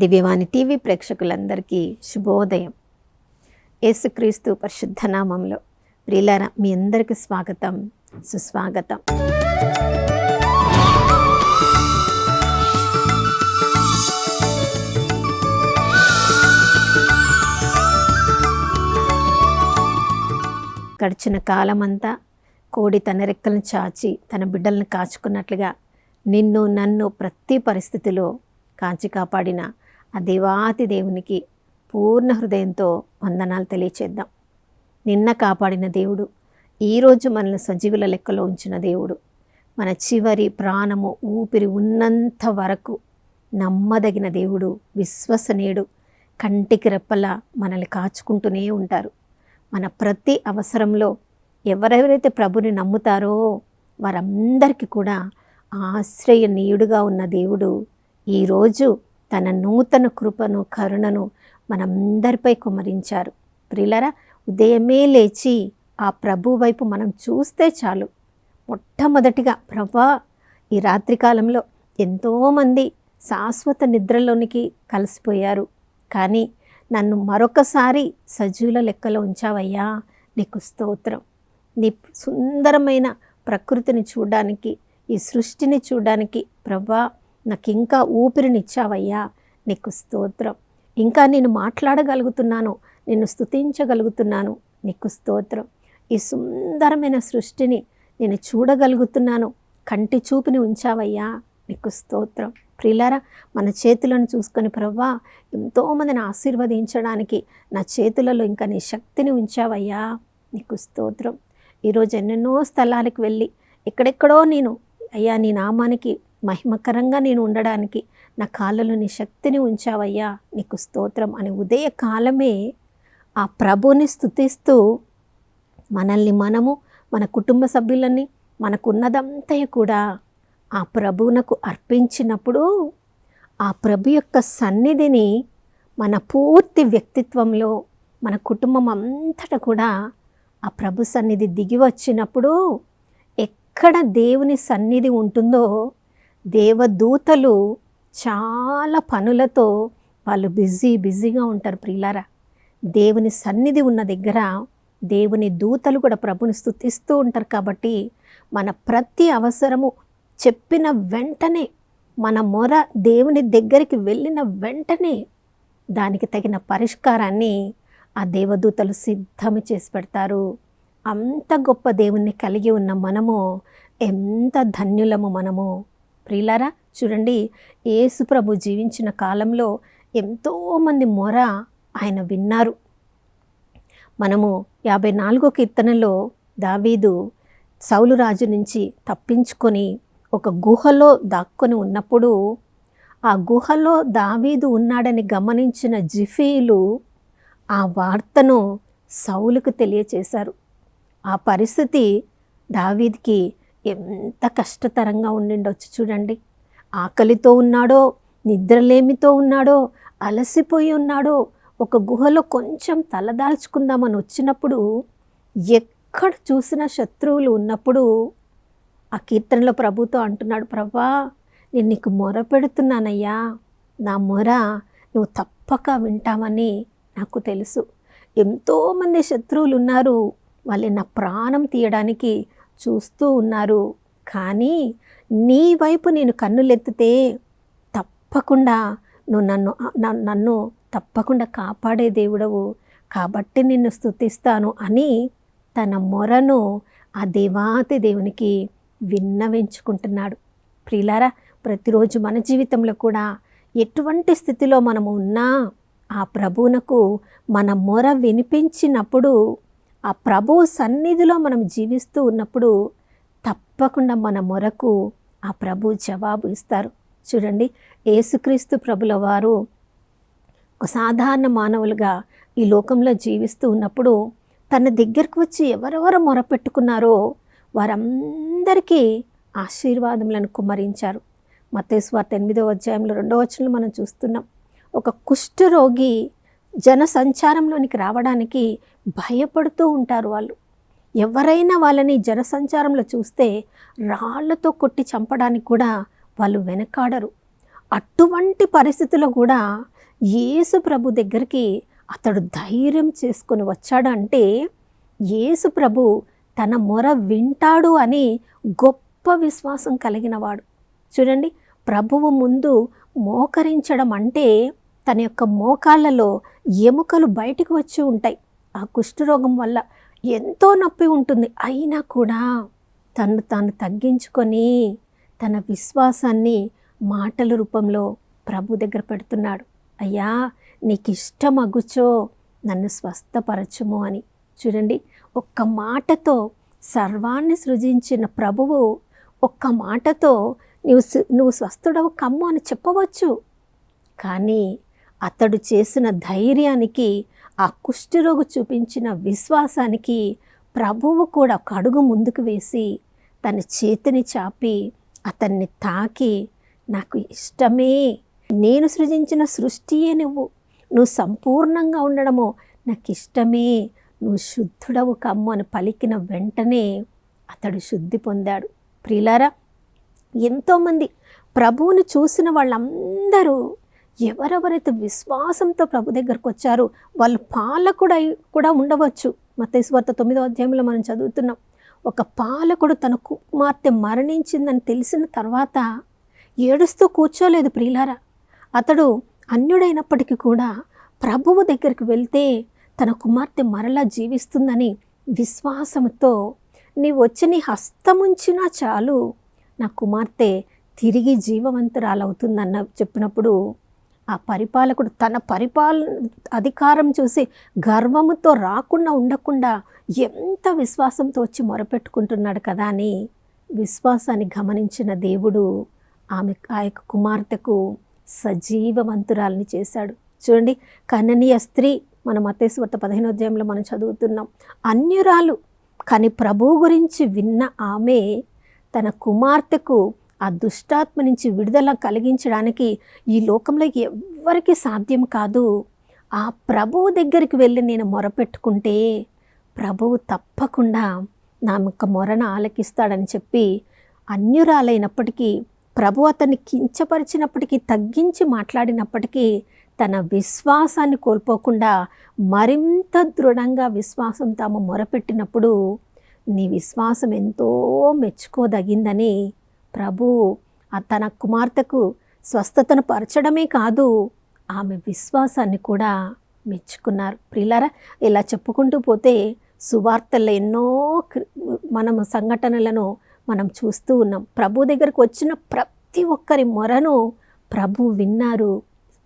దివ్యవాణి TV ప్రేక్షకులందరికీ శుభోదయం. యేసుక్రీస్తు పరిశుద్ధ నామంలో ప్రియులారా, మీ అందరికీ స్వాగతం, సుస్వాగతం. గడిచిన కాలమంతా కోడి తన రెక్కలను చాచి తన బిడ్డలను కాచుకున్నట్లుగా నిన్ను నన్ను ప్రతి పరిస్థితిలో కాచి కాపాడిన ఆ దేవాతి దేవునికి పూర్ణ హృదయంతో వందనాలు తెలియచేద్దాం. నిన్న కాపాడిన దేవుడు, ఈరోజు మనల్ని సజీవుల లెక్కలో ఉంచిన దేవుడు, మన చివరి ప్రాణము ఊపిరి ఉన్నంత వరకు నమ్మదగిన దేవుడు, విశ్వసనీయుడు, కంటికి రెప్పలా మనల్ని కాచుకుంటూనే ఉంటారు. మన ప్రతి అవసరంలో ఎవరెవరైతే ప్రభుని నమ్ముతారో వారందరికీ కూడా ఆశ్రయనీయుడుగా ఉన్న దేవుడు ఈరోజు తన నూతన కృపను, కరుణను మనందరిపై కుమ్మరించారు. ప్రియులారా, ఉదయమే లేచి ఆ ప్రభు వైపు మనం చూస్తే చాలు. మొట్టమొదటిగా, ప్రభా, ఈ రాత్రికాలంలో ఎంతోమంది శాశ్వత నిద్రలోనికి కలిసిపోయారు, కానీ నన్ను మరొకసారి సజీవుల లెక్కలో ఉంచావయ్యా, నీకు స్తోత్రం. నీ సుందరమైన ప్రకృతిని చూడడానికి, ఈ సృష్టిని చూడడానికి ప్రభా నాకు ఇంకా ఊపిరినిచ్చావయ్యా, నీకు స్తోత్రం. ఇంకా నేను మాట్లాడగలుగుతున్నాను, నిన్ను స్తుతించగలుగుతున్నాను, నీకు స్తోత్రం. ఈ సుందరమైన సృష్టిని నేను చూడగలుగుతున్నాను, కంటి చూపుని ఉంచావయ్యా, నీకు స్తోత్రం. ప్రియులారా, మన చేతులను చూసుకొని ప్రభా ఎంతోమందిని ఆశీర్వదించడానికి నా చేతులలో ఇంకా నీ శక్తిని ఉంచావయ్యా, నీకు స్తోత్రం. ఈరోజు ఎన్నెన్నో స్థలాలకు వెళ్ళి ఎక్కడెక్కడో నేను అయ్యా నీ నామానికి మహిమకరంగా నేను ఉండడానికి నా కాళ్ళలో నీ శక్తిని ఉంచావయ్యా, నీకు స్తోత్రం అని ఉదయ కాలమే ఆ ప్రభుని స్తుతిస్తూ మనల్ని మనము, మన కుటుంబ సభ్యులని, మనకున్నదంతా కూడా ఆ ప్రభువునకు అర్పించినప్పుడు ఆ ప్రభు యొక్క సన్నిధిని మన పూర్తి వ్యక్తిత్వంలో, మన కుటుంబం అంతటా కూడా ఆ ప్రభు సన్నిధి దిగి వచ్చినప్పుడు ఎక్కడ దేవుని సన్నిధి ఉంటుందో దేవదూతలు చాలా పనులతో వాళ్ళు బిజీగా ఉంటారు. ప్రియులారా, దేవుని సన్నిధి ఉన్న దగ్గర దేవుని దూతలు కూడా ప్రభుని స్తుతిస్తూ ఉంటారు. కాబట్టి మన ప్రతి అవసరము చెప్పిన వెంటనే, మన మొర దేవుని దగ్గరికి వెళ్ళిన వెంటనే దానికి తగిన పరిష్కారాన్ని ఆ దేవదూతలు సిద్ధం చేసి పెడతారు. అంత గొప్ప దేవుణ్ణి కలిగి ఉన్న మనము ఎంత ధన్యులము మనము. ప్రియులారా, చూడండి, యేసు ప్రభు జీవించిన కాలంలో ఎంతోమంది మొర ఆయన విన్నారు. మనము 54వ కీర్తనలో దావీదు సౌలు రాజు నుంచి తప్పించుకొని ఒక గుహలో దాక్కొని ఉన్నప్పుడు ఆ గుహలో దావీదు ఉన్నాడని గమనించిన జిఫీలు ఆ వార్తను సౌలుకు తెలియచేశారు. ఆ పరిస్థితి దావీదుకి ఎంత కష్టతరంగా ఉండిండొచ్చు చూడండి. ఆకలితో ఉన్నాడో, నిద్రలేమితో ఉన్నాడో, అలసిపోయి ఉన్నాడో, ఒక గుహలో కొంచెం తలదాల్చుకుందామని వచ్చినప్పుడు ఎక్కడ చూసిన శత్రువులు ఉన్నప్పుడు ఆ కీర్తనలో ప్రభుతో అంటున్నాడు, ప్రభా, నేను నీకు మొర పెడుతున్నానయ్యా, నా మొర నువ్వు తప్పక వింటామని నాకు తెలుసు. ఎంతోమంది శత్రువులు ఉన్నారు, వాళ్ళు నా ప్రాణం తీయడానికి చూస్తూ ఉన్నారు, కానీ నీ వైపు నేను కన్నులెత్తితే తప్పకుండా నువ్వు నన్ను తప్పకుండా కాపాడే దేవుడవు, కాబట్టి నిన్ను స్తుతిస్తాను అని తన మొరను ఆ దేవాతి దేవునికి విన్నవించుకుంటున్నాడు. ప్రియులారా, ప్రతిరోజు మన జీవితంలో కూడా ఎటువంటి స్థితిలో మనము ఉన్నా ఆ ప్రభువునకు మన మొర వినిపించినప్పుడు, ఆ ప్రభువు సన్నిధిలో మనం జీవిస్తూ ఉన్నప్పుడు తప్పకుండా మన మొరకు ఆ ప్రభు జవాబు ఇస్తారు. చూడండి, యేసుక్రీస్తు ప్రభుల వారు ఒక సాధారణ మానవులుగా ఈ లోకంలో జీవిస్తూ ఉన్నప్పుడు తన దగ్గరకు వచ్చి ఎవరెవరు మొరపెట్టుకున్నారో వారందరికీ ఆశీర్వాదములను కుమ్మరించారు. మత్తయి సువార్త 8వ అధ్యాయంలో 2వ వచనంలో మనం చూస్తున్నాం. ఒక కుష్ఠరోగి జన సంచారంలోనికి రావడానికి భయపడుతూ ఉంటారు. వాళ్ళు ఎవరైనా వాళ్ళని జనసంచారంలో చూస్తే రాళ్లతో కొట్టి చంపడానికి కూడా వాళ్ళు వెనకాడరు. అటువంటి పరిస్థితుల్లో కూడా యేసు ప్రభు దగ్గరికి అతడు ధైర్యం చేసుకొని వచ్చాడంటే యేసు ప్రభు తన మొర వింటాడు అని గొప్ప విశ్వాసం కలిగినవాడు. చూడండి, ప్రభువు ముందు మోకరించడం అంటే తన యొక్క మోకాళ్ళలో ఎముకలు బయటకు వచ్చి ఉంటాయి. ఆ కుష్ఠరోగం వల్ల ఎంతో నొప్పి ఉంటుంది. అయినా కూడా తను తాను తగ్గించుకొని తన విశ్వాసాన్ని మాటల రూపంలో ప్రభు దగ్గర పెడుతున్నాడు. అయ్యా, నీకు ఇష్టం అగుచో నన్ను స్వస్థపరచుము అని. చూడండి, ఒక్క మాటతో సర్వాన్ని సృజించిన ప్రభువు ఒక్క మాటతో నువ్వు స్వస్థుడవు కమ్ము అని చెప్పవచ్చు. కానీ అతడు చేసిన ధైర్యానికి, ఆ కుష్ఠరోగు చూపించిన విశ్వాసానికి ప్రభువు కూడా ఒక అడుగు ముందుకు వేసి తన చేతిని చాపి అతన్ని తాకి, నాకు ఇష్టమే, నేను సృజించిన సృష్టియే నువ్వు సంపూర్ణంగా ఉండడము నాకు ఇష్టమే, నువ్వు శుద్ధుడవు కమ్ము అని పలికిన వెంటనే అతడు శుద్ధి పొందాడు. ప్రియులారా, ఎంతోమంది ప్రభువుని చూసిన వాళ్ళందరూ ఎవరెవరైతే విశ్వాసంతో ప్రభు దగ్గరకు వచ్చారో వాళ్ళు పాలకుడై కూడా ఉండవచ్చు. మత్తయి సువార్త 9వ అధ్యాయంలో మనం చదువుతున్నాం. ఒక పాలకుడు తన కుమార్తె మరణించిందని తెలిసిన తర్వాత ఏడుస్తూ కూర్చోలేదు ప్రియులారా. అతడు అన్యుడైనప్పటికీ కూడా ప్రభువు దగ్గరికి వెళ్తే తన కుమార్తె మరలా జీవిస్తుందని విశ్వాసంతో నీవు వచ్చి నీ హస్తముంచినా చాలు నా కుమార్తె తిరిగి జీవవంతురాలవుతుందన్న చెప్పినప్పుడు ఆ పరిపాలకుడు తన అధికారం చూసి గర్వముతో రాకుండా ఉండకుండా ఎంత విశ్వాసంతో వచ్చి మొరపెట్టుకుంటున్నాడు కదా అని విశ్వాసాన్ని గమనించిన దేవుడు ఆ యొక్క కుమార్తెకు సజీవవంతురాలని చేశాడు. చూడండి, కననీయ స్త్రీ మన మత్తయి సువార్త 15వ అధ్యాయంలో మనం చదువుతున్నాం. అన్యురాలు కానీ ప్రభువు గురించి విన్న ఆమె తన కుమార్తెకు ఆ దుష్టాత్మ నుంచి విడుదల కలిగించడానికి ఈ లోకంలో ఎవ్వరికీ సాధ్యం కాదు. ఆ ప్రభువు దగ్గరికి వెళ్ళి నేను మొరపెట్టుకుంటే ప్రభువు తప్పకుండా నా యొక్క మొరను ఆలకిస్తాడని చెప్పి అన్యురాలైనప్పటికీ ప్రభు అతన్ని కించపరిచినప్పటికీ, తగ్గించి మాట్లాడినప్పటికీ తన విశ్వాసాన్ని కోల్పోకుండా మరింత దృఢంగా విశ్వాసం తాము మొరపెట్టినప్పుడు నీ విశ్వాసం ఎంతో మెచ్చుకోదగిందని ప్రభు తన కుమార్తెకు స్వస్థతను పరచడమే కాదు, ఆమె విశ్వాసాన్ని కూడా మెచ్చుకున్నారు. ప్రియులారా, ఇలా చెప్పుకుంటూ పోతే సువార్తల్లో ఎన్నో మనము సంఘటనలను మనం చూస్తూ ఉన్నాం. ప్రభు దగ్గరకు వచ్చిన ప్రతి ఒక్కరి మొరను ప్రభు విన్నారు.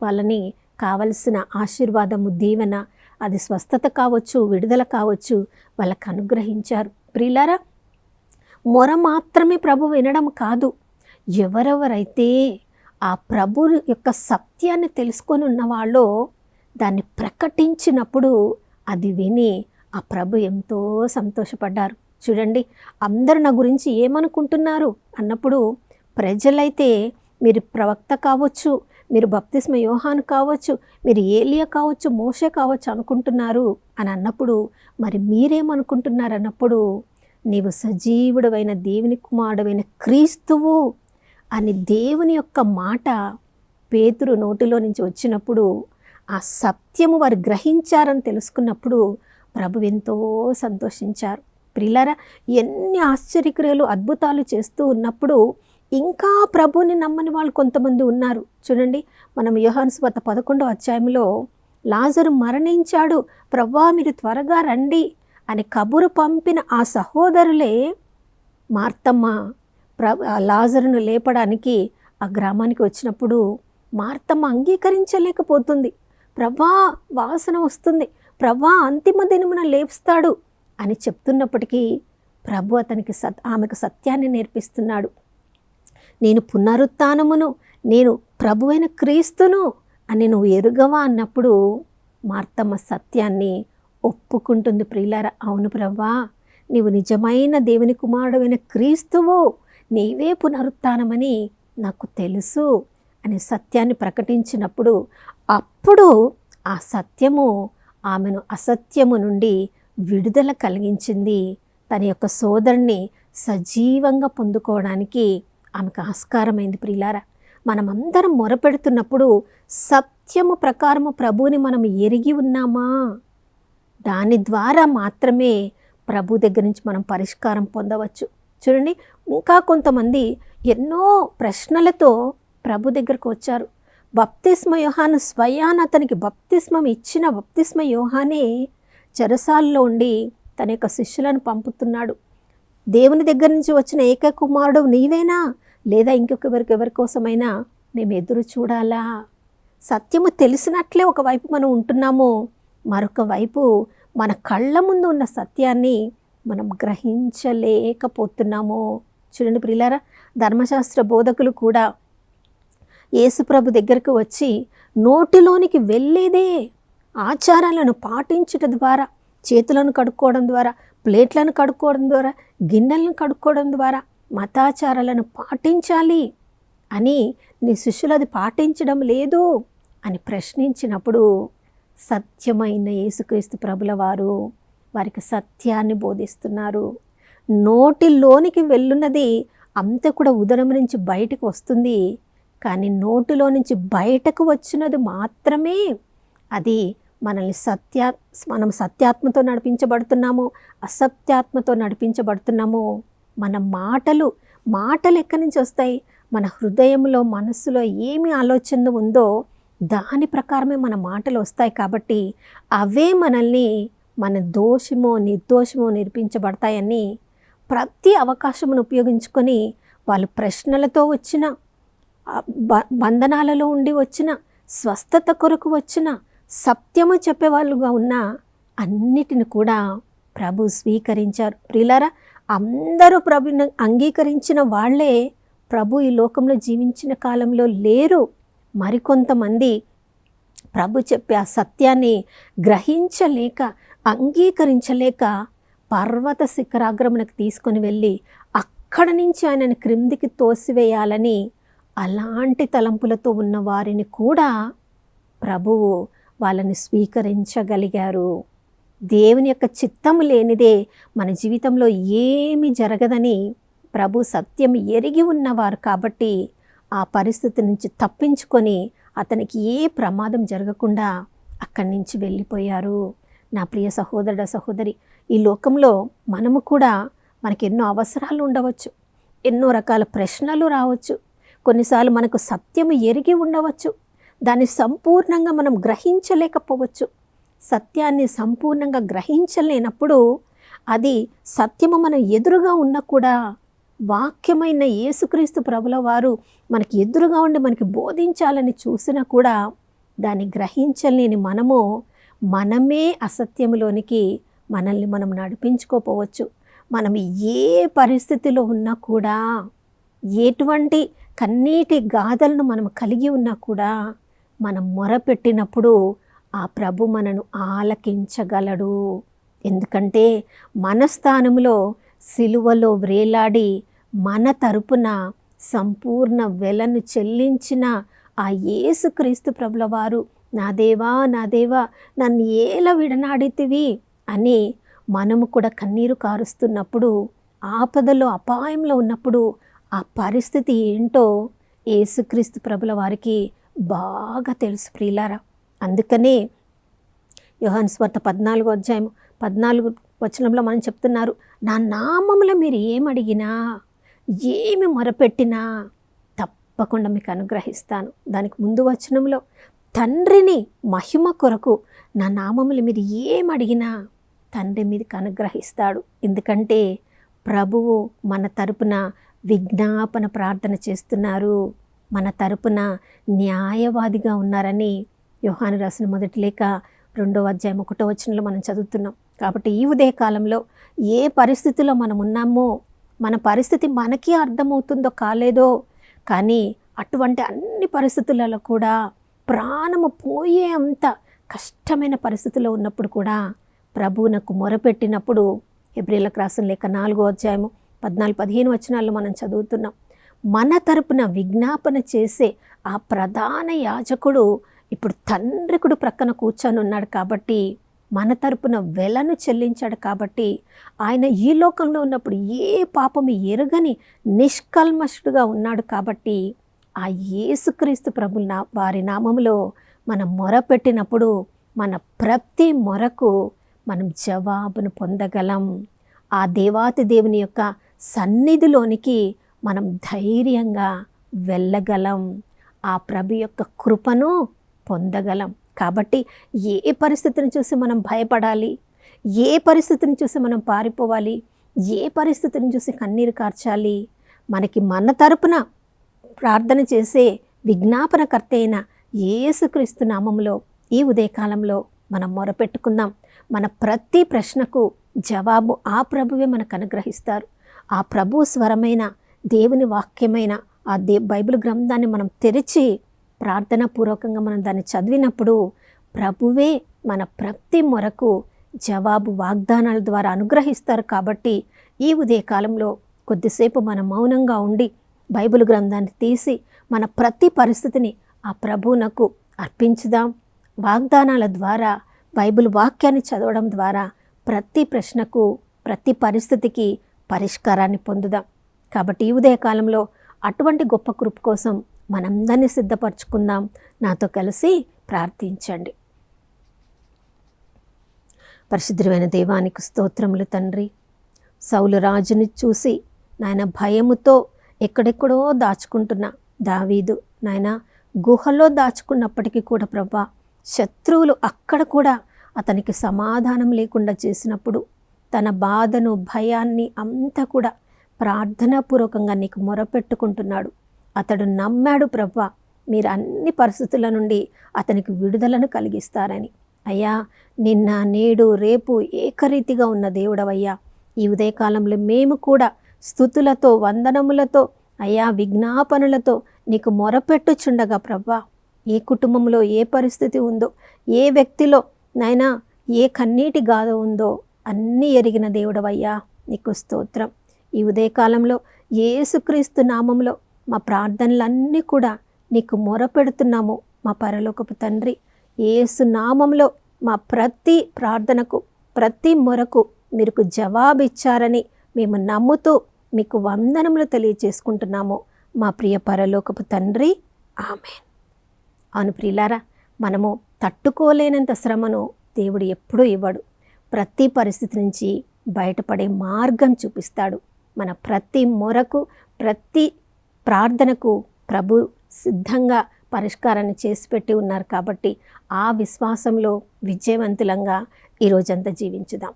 వాళ్ళని కావలసిన ఆశీర్వాదము, దీవెన, అది స్వస్థత కావచ్చు, విడుదల కావచ్చు, వాళ్ళకు అనుగ్రహించారు. ప్రియులారా, మొర మాత్రమే ప్రభు వినడం కాదు, ఎవరెవరైతే ఆ ప్రభు యొక్క సత్యాన్ని తెలుసుకొని ఉన్నవాళ్ళో దాన్ని ప్రకటించినప్పుడు అది విని ఆ ప్రభు ఎంతో సంతోషపడ్డారు. చూడండి, అందరూ నా గురించి ఏమనుకుంటున్నారు అన్నప్పుడు ప్రజలైతే మీరు ప్రవక్త కావచ్చు, మీరు బప్తిస్మ యోహాను కావచ్చు, మీరు ఏలియా కావచ్చు, మోషే కావచ్చు అనుకుంటున్నారు అని అన్నప్పుడు మరి మీరేమనుకుంటున్నారు అన్నప్పుడు నీవు సజీవుడవైన దేవుని కుమారుడవైన క్రీస్తువు అని దేవుని యొక్క మాట పేతురు నోటిలో నుంచి వచ్చినప్పుడు ఆ సత్యము వారు గ్రహించారని తెలుసుకున్నప్పుడు ప్రభు ఎంతో సంతోషించారు. ప్రియులారా, ఎన్ని ఆశ్చర్యక్రియలు, అద్భుతాలు చేస్తూ ఉన్నప్పుడు ఇంకా ప్రభువుని నమ్మని వాళ్ళు కొంతమంది ఉన్నారు. చూడండి, మనం యోహాను సువార్త 11వ అధ్యాయంలో లాజరు మరణించాడు, ప్రభువా మీరు త్వరగా రండి అని కబురు పంపిన ఆ సహోదరులే మార్తమ్మ లాజరును లేపడానికి ఆ గ్రామానికి వచ్చినప్పుడు మార్తమ్మ అంగీకరించలేకపోతుంది. ప్రభా వాసన వస్తుంది, ప్రభా అంతిమ దినమున లేపుస్తాడు అని చెప్తున్నప్పటికీ ప్రభు అతనికి ఆమెకు సత్యాన్ని నేర్పిస్తున్నాడు. నేను పునరుత్థానమును, నేను ప్రభువైన క్రీస్తును అని నువ్వు ఎరుగవా అన్నప్పుడు మార్తమ్మ సత్యాన్ని ఒప్పుకుంటుంది. ప్రియులారా, అవును ప్రభా, నీవు నిజమైన దేవుని కుమారుడైన క్రీస్తువు, నీవే పునరుత్థానమని నాకు తెలుసు అని సత్యాన్ని ప్రకటించినప్పుడు అప్పుడు ఆ సత్యము ఆమెను అసత్యము నుండి విడుదల కలిగించింది. తన యొక్క సోదరుని సజీవంగా పొందుకోవడానికి ఆమెకు ఆస్కారమైంది. ప్రియులారా, మనమందరం మొరపెడుతున్నప్పుడు సత్యము ప్రకారము ప్రభువుని మనం ఎరిగి ఉన్నామా? దాని ద్వారా మాత్రమే ప్రభు దగ్గర నుంచి మనం పరిష్కారం పొందవచ్చు. చూడండి, ఇంకా కొంతమంది ఎన్నో ప్రశ్నలతో ప్రభు దగ్గరకు వచ్చారు. బప్తిస్మ యోహాను స్వయాన అతనికి బప్తిస్మం ఇచ్చిన బప్తిస్మ యోహానే చెరసాల్లో ఉండి తన యొక్క శిష్యులను పంపుతున్నాడు. దేవుని దగ్గర నుంచి వచ్చిన ఏక కుమారుడు నీవేనా, లేదా ఎవరి కోసమైనా మేము ఎదురు చూడాలా? సత్యము తెలిసినట్లే ఒకవైపు మనం ఉంటున్నాము, మరొక వైపు మన కళ్ళ ముందు ఉన్న సత్యాన్ని మనం గ్రహించలేకపోతున్నాము. చూడండి ప్రియులారా, ధర్మశాస్త్ర బోధకులు కూడా యేసుప్రభు దగ్గరకు వచ్చి నోటిలోనికి వెళ్ళేదే ఆచారాలను పాటించడం ద్వారా, చేతులను కడుక్కోవడం ద్వారా, ప్లేట్లను కడుక్కోవడం ద్వారా, గిన్నెలను కడుక్కోవడం ద్వారా మతాచారాలను పాటించాలి అని నీ శిష్యులు అది పాటించడం లేదు అని ప్రశ్నించినప్పుడు సత్యమైన యేసుక్రీస్తు ప్రభుల వారు వారికి సత్యాన్ని బోధిస్తున్నారు. నోటిలోనికి వెళ్ళున్నది అంతా కూడా ఉదరం నుంచి బయటకు వస్తుంది, కానీ నోటిలో నుంచి బయటకు వచ్చినది మాత్రమే అది మనల్ని మనం సత్యాత్మతో నడిపించబడుతున్నాము, అసత్యాత్మతో నడిపించబడుతున్నాము. మన మాటలు ఎక్కడి నుంచి వస్తాయి? మన హృదయంలో, మనస్సులో ఏమి ఆలోచన ఉందో దాని ప్రకారమే మన మాటలు వస్తాయి. కాబట్టి అవే మనల్ని మన దోషమో నిర్దోషమో నిరూపించబడతాయని ప్రతి అవకాశమును ఉపయోగించుకొని వాళ్ళు ప్రశ్నలతో వచ్చిన, బంధనాలలో ఉండి వచ్చిన, స్వస్థత కొరకు వచ్చిన, సత్యము చెప్పేవాళ్ళుగా ఉన్న అన్నిటిని కూడా ప్రభు స్వీకరించారు. ప్రియులారా, అందరూ ప్రభుని అంగీకరించిన వాళ్ళే ప్రభు ఈ లోకంలో జీవించిన కాలంలో లేరు. మరికొంతమంది ప్రభు చెప్పే ఆ సత్యాన్ని గ్రహించలేక, అంగీకరించలేక పర్వత శిఖరాగ్రమునకు తీసుకొని వెళ్ళి అక్కడి నుంచి ఆయనని క్రిందికి తోసివేయాలని అలాంటి తలంపులతో ఉన్న వారిని కూడా ప్రభువు వాళ్ళని స్వీకరించగలిగారు. దేవుని యొక్క చిత్తము లేనిదే మన జీవితంలో ఏమి జరగదని ప్రభు సత్యం ఎరిగి ఉన్నవారు కాబట్టి ఆ పరిస్థితి నుంచి తప్పించుకొని అతనికి ఏ ప్రమాదం జరగకుండా అక్కడి నుంచి వెళ్ళిపోయారు. నా ప్రియ సహోదరుడ సహోదరి, ఈ లోకంలో మనము కూడా మనకి ఎన్నో అవసరాలు ఉండవచ్చు, ఎన్నో రకాల ప్రశ్నలు రావచ్చు, కొన్నిసార్లు మనకు సత్యము ఎరిగి ఉండవచ్చు, దాన్ని సంపూర్ణంగా మనం గ్రహించలేకపోవచ్చు. సత్యాన్ని సంపూర్ణంగా గ్రహించలేనప్పుడు అది సత్యము మన ఎదురుగా ఉన్నా కూడా వాక్యమైన యేసుక్రీస్తు ప్రభుల వారు మనకి ఎదురుగా ఉండి మనకి బోధించాలని చూసినా కూడా దాన్ని గ్రహించలేని మనమే అసత్యములోనికి మనల్ని మనం నడిపించుకోపోవచ్చు. మనం ఏ పరిస్థితిలో ఉన్నా కూడా, ఎటువంటి కన్నీటి గాథలను మనం కలిగి ఉన్నా కూడా మనం మొరపెట్టినప్పుడు ఆ ప్రభు మనను ఆలకించగలడు. ఎందుకంటే మన స్థానంలో సిలువలో వ్రేలాడి మన తరపున సంపూర్ణ వెలను చెల్లించిన ఆ యేసుక్రీస్తు ప్రభుల వారు, నా దేవా నా దేవా నన్ను ఏలా విడనాడితివి అని మనము కూడా కన్నీరు కారుస్తున్నప్పుడు, ఆపదలో అపాయంలో ఉన్నప్పుడు ఆ పరిస్థితి ఏంటో యేసుక్రీస్తు ప్రభుల వారికి బాగా తెలుసు ప్రియులారా. అందుకనే యోహాను సువార్త 14 మనం చెప్తున్నారు, నా నామములో మీరు ఏమడిగినా, ఏమి మొరపెట్టినా తప్పకుండా మీకు అనుగ్రహిస్తాను. దానికి ముందు వచనంలో తండ్రిని మహిమ కొరకు నా నామములు మీరు ఏమడిగినా తండ్రి మీదకి అనుగ్రహిస్తాడు. ఎందుకంటే ప్రభువు మన తరపున విజ్ఞాపన ప్రార్థన చేస్తున్నారు, మన తరపున న్యాయవాదిగా ఉన్నారని యోహాను రాసిన మొదటి లేఖ 2వ అధ్యాయం 1వ వచనంలో మనం చదువుతున్నాం. కాబట్టి ఈ ఉదయకాలంలో ఏ పరిస్థితిలో మనం ఉన్నామో, మన పరిస్థితి మనకి అర్థమవుతుందో కాలేదో, కానీ అటువంటి అన్ని పరిస్థితులలో కూడా ప్రాణము పోయే అంత కష్టమైన పరిస్థితిలో ఉన్నప్పుడు కూడా ప్రభువునకు మొరపెట్టినప్పుడు హెబ్రీయులకు రాసిన లేఖ 4వ అధ్యాయము 14-15 వచనాల్లో మనం చదువుతున్నాం. మన తరపున విజ్ఞాపన చేసే ఆ ప్రధాన యాజకుడు ఇప్పుడు తండ్రికుడు ప్రక్కన కూర్చొని ఉన్నాడు కాబట్టి, మన తరపున వెలను చెల్లించాడు కాబట్టి, ఆయన ఈ లోకంలో ఉన్నప్పుడు ఏ పాపము ఎరుగని నిష్కల్మషుడుగా ఉన్నాడు కాబట్టి ఆ యేసుక్రీస్తు ప్రభుల వారి నామములో మనం మొరపెట్టినప్పుడు మన ప్రతి మొరకు మనం జవాబును పొందగలం. ఆ దేవాతి దేవుని యొక్క సన్నిధిలోనికి మనం ధైర్యంగా వెళ్ళగలం. ఆ ప్రభు యొక్క కృపను పొందగలం. కాబట్టి ఏ పరిస్థితిని చూసి మనం భయపడాలి, ఏ పరిస్థితిని చూసి మనం పారిపోవాలి, ఏ పరిస్థితిని చూసి కన్నీరు కార్చాలి? మన తరపున ప్రార్థన చేసే విజ్ఞాపనకర్త అయిన యేసుక్రీస్తు నామములో ఈ ఉదయకాలంలో మనం మొరపెట్టుకుందాం. మన ప్రతి ప్రశ్నకు జవాబు ఆ ప్రభువే మనకు అనుగ్రహిస్తారు. ఆ ప్రభు స్వరమైన దేవుని వాక్యమైన ఆ బైబిల్ గ్రంథాన్ని మనం తెరిచి ప్రార్థనాపూర్వకంగా మనం దాన్ని చదివినప్పుడు ప్రభువే మన ప్రతి మొరకు జవాబు వాగ్దానాల ద్వారా అనుగ్రహిస్తారు. కాబట్టి ఈ ఉదయకాలంలో కొద్దిసేపు మనం మౌనంగా ఉండి బైబిల్ గ్రంథాన్ని తీసి మన ప్రతి పరిస్థితిని ఆ ప్రభువునకు అర్పించుదాం. వాగ్దానాల ద్వారా బైబిల్ వాక్యాన్ని చదవడం ద్వారా ప్రతి ప్రశ్నకు ప్రతి పరిస్థితికి పరిష్కారాన్ని పొందుదాం. కాబట్టి ఈ ఉదయకాలంలో అటువంటి గొప్ప కృప కోసం మనందరినీ సిద్ధపరచుకుందాం. నాతో కలిసి ప్రార్థించండి. పరిశుద్ధమైన దేవానికి స్తోత్రములు తండ్రి. సౌలు రాజుని చూసి నాయన భయముతో ఎక్కడెక్కడో దాచుకుంటున్న దావీదు నాయన గుహలో దాచుకున్నప్పటికీ కూడా ప్రభా శత్రువులు అక్కడ కూడా అతనికి సమాధానం లేకుండా చేసినప్పుడు తన బాధను భయాన్ని అంతా కూడా ప్రార్థనాపూర్వకంగా నీకు మొరపెట్టుకుంటున్నాడు. అతడు నమ్మాడు ప్రభా మీరు అన్ని పరిస్థితుల నుండి అతనికి విడుదలను కలిగిస్తారని. అయ్యా నిన్న నేడు రేపు ఏకరీతిగా ఉన్న దేవుడవయ్యా, ఈ ఉదయకాలంలో మేము కూడా స్తుతులతో వందనములతో అయ్యా విజ్ఞాపనలతో నీకు మొరపెట్టుచుండగా ప్రభా ఏ కుటుంబంలో ఏ పరిస్థితి ఉందో, ఏ వ్యక్తిలో నైనా ఏ కన్నీటి గాథ ఉందో అన్నీ ఎరిగిన దేవుడవయ్యా నీకు స్తోత్రం. ఈ ఉదయకాలంలో యేసుక్రీస్తు నామంలో మా ప్రార్థనలన్నీ కూడా నీకు మొరపెడుతున్నాము మా పరలోకపు తండ్రి. యేసు నామంలో మా ప్రతి ప్రార్థనకు ప్రతి మొరకు మీరు జవాబిచ్చారని మేము నమ్ముతూ మీకు వందనములు తెలియజేసుకుంటున్నాము మా ప్రియ పరలోకపు తండ్రి. ఆమేన్. అవును ప్రియులారా, మనము తట్టుకోలేనంత శ్రమను దేవుడు ఎప్పుడూ ఇవ్వడు. ప్రతి పరిస్థితి నుంచి బయటపడే మార్గం చూపిస్తాడు. మన ప్రతి మొరకు ప్రతి ప్రార్థనకు ప్రభు సిద్ధంగా పరిష్కారాన్ని చేసి పెట్టి ఉన్నారు. కాబట్టి ఆ విశ్వాసంలో విజయవంతులంగా ఈరోజంతా జీవించుదాం.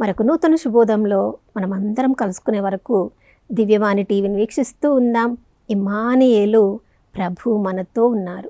మరొక నూతన శుభోదయంలో మనం అందరం కలుసుకునే వరకు దివ్యవాణి టీవీని వీక్షిస్తూ ఉందాం. ఇమ్మానుయేలు ప్రభు మనతో ఉన్నారు.